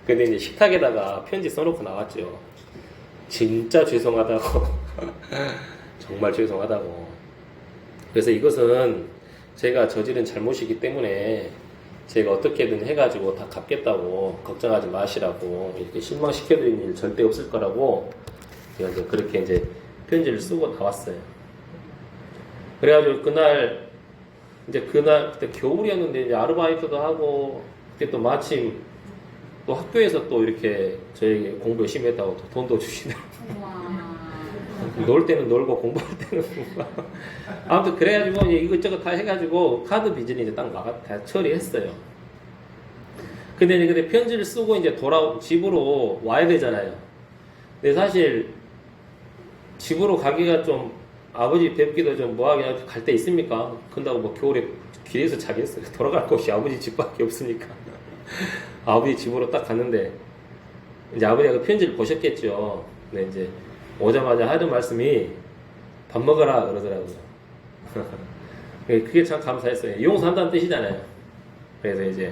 근데 이제 식탁에다가 편지 써놓고 나왔죠. 진짜 죄송하다고. 정말 죄송하다고. 그래서 이것은 제가 저지른 잘못이기 때문에 제가 어떻게든 해가지고 다 갚겠다고, 걱정하지 마시라고, 이렇게 실망시켜드리는 일 절대 없을 거라고 제가 이제 그렇게 이제 편지를 쓰고 나왔어요. 그래가지고 그날 그때 겨울이었는데 이제 아르바이트도 하고, 그때 또 마침 또 학교에서 또 이렇게 저에게 공부 열심히 했다고 또 돈도 주시더라고요. 놀 때는 놀고 공부할 때는 공부하고. 아무튼 그래가지고 이제 이것저것 다 해가지고 카드 빚을 이제 딱 다 처리했어요. 근데 편지를 쓰고 이제 집으로 와야 되잖아요. 근데 사실 집으로 가기가 좀 아버지 뵙기도 좀 뭐하게 갈 때 있습니까? 근다고 뭐 겨울에 길에서 자겠어요. 돌아갈 곳이 아버지 집밖에 없으니까. 아버지 집으로 딱 갔는데 이제 아버지가 그 편지를 보셨겠죠. 근데 이제 오자마자 하던 말씀이 밥 먹어라 그러더라고요. 그게 참 감사했어요. 용서한다는 뜻이잖아요. 그래서 이제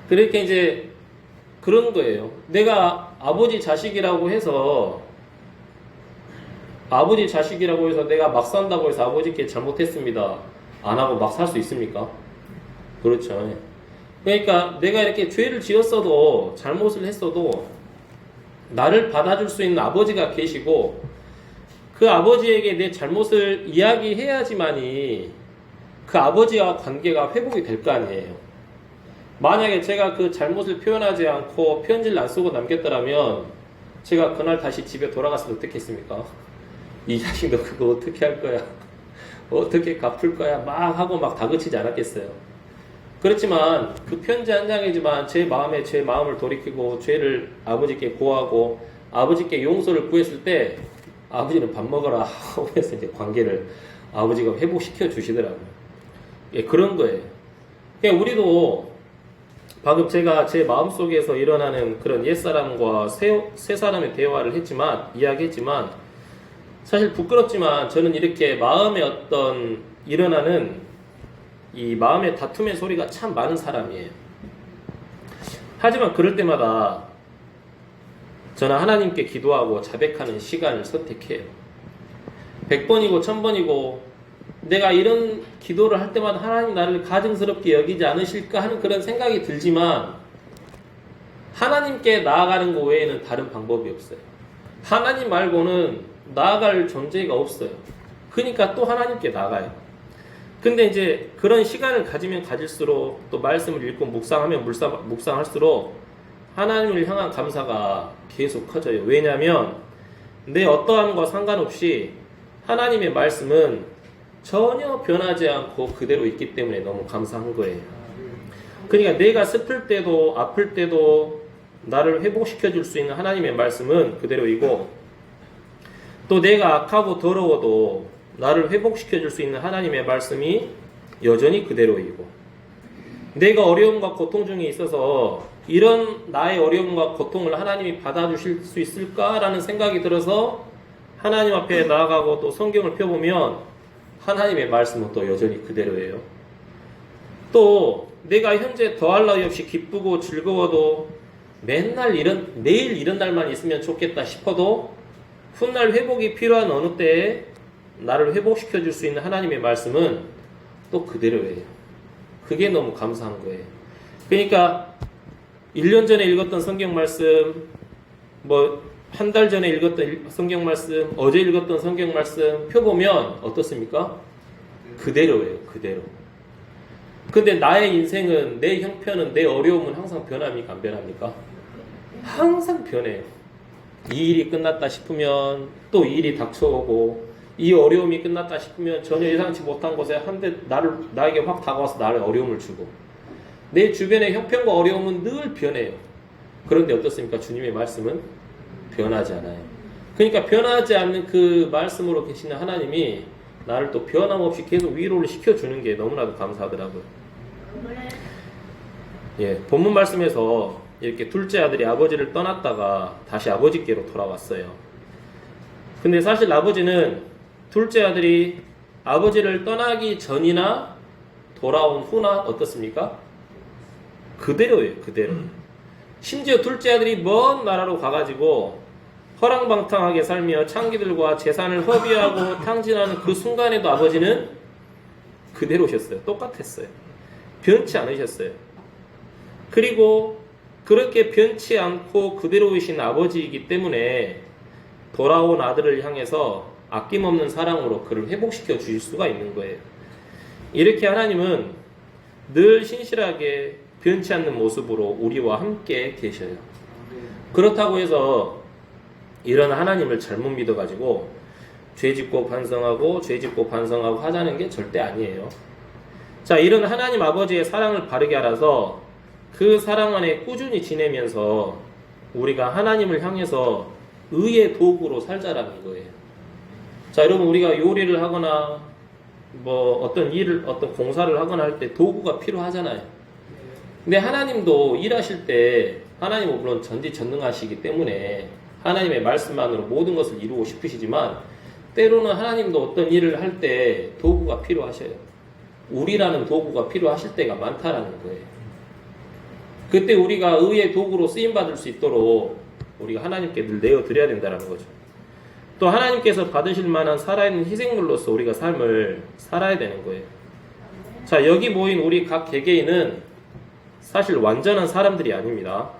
그렇게 이제 그런 거예요. 내가 아버지 자식이라고 해서 내가 막 산다고 해서 아버지께 잘못했습니다 안 하고 막 살 수 있습니까? 그렇죠. 그러니까 내가 이렇게 죄를 지었어도 잘못을 했어도 나를 받아줄 수 있는 아버지가 계시고 그 아버지에게 내 잘못을 이야기해야지만이 그 아버지와 관계가 회복이 될 거 아니에요. 만약에 제가 그 잘못을 표현하지 않고 편지를 안 쓰고 남겼더라면 제가 그날 다시 집에 돌아갔으면 어떻게 했습니까? 이 자식 너 그거 어떻게 할 거야? 어떻게 갚을 거야? 막 하고 막 다그치지 않았겠어요. 그렇지만 그 편지 한 장이지만 제 마음을 돌이키고 죄를 아버지께 고하고 아버지께 용서를 구했을 때 아버지는 밥 먹어라 하고 해서 이제 관계를 아버지가 회복시켜 주시더라고요. 예, 그런 거예요. 그냥 우리도 방금 제가 제 마음속에서 일어나는 그런 옛사람과 새 사람의 대화를 이야기했지만 사실 부끄럽지만 저는 이렇게 마음에 일어나는 이 마음의 다툼의 소리가 참 많은 사람이에요. 하지만 그럴 때마다 저는 하나님께 기도하고 자백하는 시간을 선택해요. 100번이고 1000번이고 내가 이런 기도를 할 때마다 하나님 나를 가증스럽게 여기지 않으실까 하는 그런 생각이 들지만 하나님께 나아가는 것 외에는 다른 방법이 없어요. 하나님 말고는 나아갈 존재가 없어요. 그러니까 또 하나님께 나가요. 근데 이제 그런 시간을 가지면 가질수록 또 말씀을 읽고 묵상하면 묵상할수록 하나님을 향한 감사가 계속 커져요. 왜냐하면 내 어떠함과 상관없이 하나님의 말씀은 전혀 변하지 않고 그대로 있기 때문에 너무 감사한 거예요. 그러니까 내가 슬플 때도 아플 때도 나를 회복시켜 줄 수 있는 하나님의 말씀은 그대로이고 또 내가 악하고 더러워도 나를 회복시켜 줄 수 있는 하나님의 말씀이 여전히 그대로이고 내가 어려움과 고통 중에 있어서 이런 나의 어려움과 고통을 하나님이 받아주실 수 있을까라는 생각이 들어서 하나님 앞에 나아가고 또 성경을 펴보면 하나님의 말씀은 또 여전히 그대로예요. 또 내가 현재 더할 나위 없이 기쁘고 즐거워도 매일 이런 날만 있으면 좋겠다 싶어도 훗날 회복이 필요한 어느 때에 나를 회복시켜 줄 수 있는 하나님의 말씀은 또 그대로예요. 그게 너무 감사한 거예요. 그러니까 1년 전에 읽었던 성경 말씀, 한 달 전에 읽었던 성경 말씀, 어제 읽었던 성경 말씀 펴보면 어떻습니까? 그대로예요. 그대로. 근데 나의 인생은, 내 형편은, 내 어려움은 항상 변합니까? 안 변합니까? 항상 변해요. 이 일이 끝났다 싶으면 또 이 일이 닥쳐오고 이 어려움이 끝났다 싶으면 전혀 예상치 못한 곳에 한 대 나에게 확 다가와서 나를 어려움을 주고 내 주변의 형편과 어려움은 늘 변해요. 그런데 어떻습니까? 주님의 말씀은 변하지 않아요. 그러니까 변하지 않는 그 말씀으로 계시는 하나님이 나를 또 변함없이 계속 위로를 시켜주는 게 너무나도 감사하더라고요. 예, 본문 말씀에서 이렇게 둘째 아들이 아버지를 떠났다가 다시 아버지께로 돌아왔어요. 근데 사실 아버지는 둘째 아들이 아버지를 떠나기 전이나 돌아온 후나 어떻습니까? 그대로예요. 그대로. 심지어 둘째 아들이 먼 나라로 가가지고 허랑방탕하게 살며 창기들과 재산을 허비하고 탕진하는 그 순간에도 아버지는 그대로셨어요. 똑같았어요. 변치 않으셨어요. 그리고 그렇게 변치 않고 그대로이신 아버지이기 때문에 돌아온 아들을 향해서 아낌없는 사랑으로 그를 회복시켜 주실 수가 있는 거예요. 이렇게 하나님은 늘 신실하게 변치 않는 모습으로 우리와 함께 계셔요. 그렇다고 해서 이런 하나님을 잘못 믿어가지고 죄 짓고 반성하고 죄 짓고 반성하고 하자는 게 절대 아니에요. 자, 이런 하나님 아버지의 사랑을 바르게 알아서 그 사랑 안에 꾸준히 지내면서 우리가 하나님을 향해서 의의 도구로 살자라는 거예요. 자, 여러분, 우리가 요리를 하거나 뭐 어떤 일을, 어떤 공사를 하거나 할 때 도구가 필요하잖아요. 근데 하나님도 일하실 때 하나님은 물론 전지전능하시기 때문에 하나님의 말씀만으로 모든 것을 이루고 싶으시지만 때로는 하나님도 어떤 일을 할 때 도구가 필요하셔요. 우리라는 도구가 필요하실 때가 많다라는 거예요. 그때 우리가 의의 도구로 쓰임받을 수 있도록 우리가 하나님께 늘 내어드려야 된다는 거죠. 또 하나님께서 받으실 만한 살아있는 희생물로서 우리가 삶을 살아야 되는 거예요. 자, 여기 모인 우리 각 개개인은 사실 완전한 사람들이 아닙니다.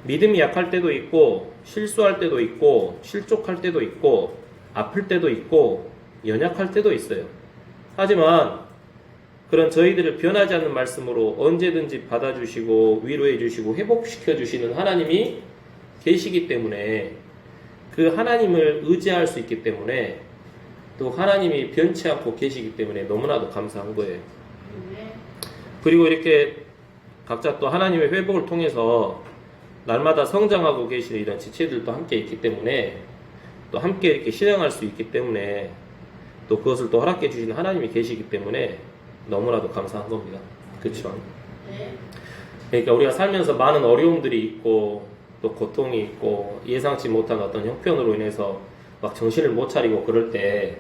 믿음이 약할 때도 있고 실수할 때도 있고 실족할 때도 있고 아플 때도 있고 연약할 때도 있어요. 하지만 그런 저희들을 변하지 않는 말씀으로 언제든지 받아주시고 위로해주시고 회복시켜주시는 하나님이 계시기 때문에 그 하나님을 의지할 수 있기 때문에 또 하나님이 변치 않고 계시기 때문에 너무나도 감사한 거예요. 그리고 이렇게 각자 또 하나님의 회복을 통해서 날마다 성장하고 계시는 이런 지체들도 함께 있기 때문에 또 함께 이렇게 실행할 수 있기 때문에 또 그것을 또 허락해 주시는 하나님이 계시기 때문에 너무나도 감사한 겁니다. 그렇죠? 그러니까 우리가 살면서 많은 어려움들이 있고 또 고통이 있고 예상치 못한 어떤 형편으로 인해서 막 정신을 못 차리고 그럴 때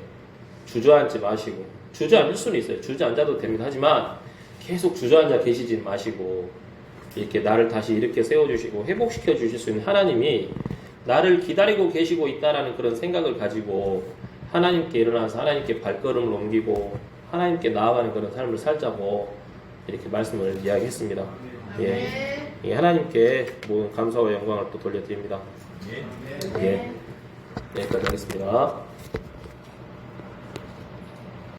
주저앉지 마시고, 주저앉을 수는 있어요. 주저앉아도 됩니다. 하지만 계속 주저앉아 계시지 마시고 이렇게 나를 다시 이렇게 세워주시고 회복시켜 주실 수 있는 하나님이 나를 기다리고 계시고 있다라는 그런 생각을 가지고 하나님께 일어나서 하나님께 발걸음을 옮기고 하나님께 나아가는 그런 삶을 살자고 이렇게 말씀을 이야기했습니다. 예, 하나님께 모든 감사와 영광을 또 돌려드립니다. 예, 여기까지 하겠습니다.